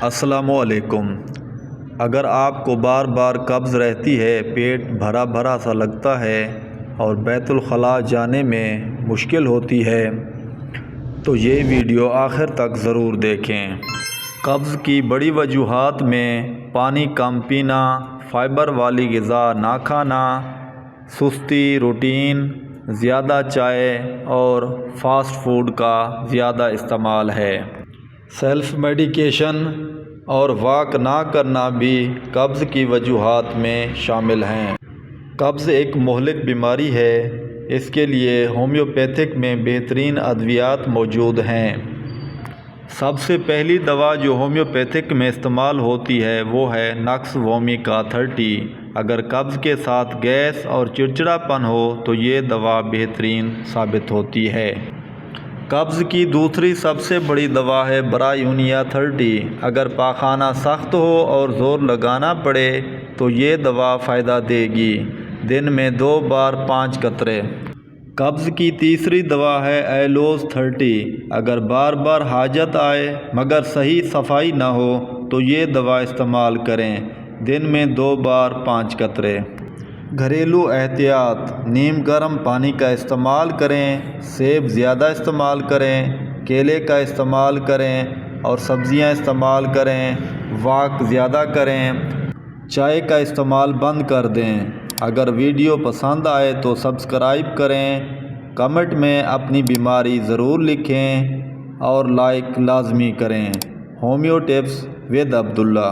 السلام علیکم۔ اگر آپ کو بار بار قبض رہتی ہے، پیٹ بھرا بھرا سا لگتا ہے اور بیت الخلاء جانے میں مشکل ہوتی ہے تو یہ ویڈیو آخر تک ضرور دیکھیں۔ قبض کی بڑی وجوہات میں پانی کم پینا، فائبر والی غذا نہ کھانا، سستی، روٹین، زیادہ چائے اور فاسٹ فوڈ کا زیادہ استعمال ہے۔ سیلف میڈیکیشن اور واک نہ کرنا بھی قبض کی وجوہات میں شامل ہیں۔ قبض ایک مہلک بیماری ہے، اس کے لیے ہومیوپیتھک میں بہترین ادویات موجود ہیں۔ سب سے پہلی دوا جو ہومیوپیتھک میں استعمال ہوتی ہے وہ ہے نکس وومیکا 30۔ اگر قبض کے ساتھ گیس اور چڑچڑاپن ہو تو یہ دوا بہترین ثابت ہوتی ہے۔ قبض کی دوسری سب سے بڑی دوا ہے برایونیا 30۔ اگر پاخانہ سخت ہو اور زور لگانا پڑے تو یہ دوا فائدہ دے گی۔ دن میں 2 بار 5 قطرے۔ قبض کی تیسری دوا ہے ایلوز 30۔ اگر بار بار حاجت آئے مگر صحیح صفائی نہ ہو تو یہ دوا استعمال کریں۔ دن میں 2 بار 5 قطرے۔ گھریلو احتیاط: نیم گرم پانی کا استعمال کریں، سیب زیادہ استعمال کریں، کیلے کا استعمال کریں اور سبزیاں استعمال کریں۔ واک زیادہ کریں۔ چائے کا استعمال بند کر دیں۔ اگر ویڈیو پسند آئے تو سبسکرائب کریں، کمنٹ میں اپنی بیماری ضرور لکھیں اور لائک لازمی کریں۔ Homeo tips with Abdullah.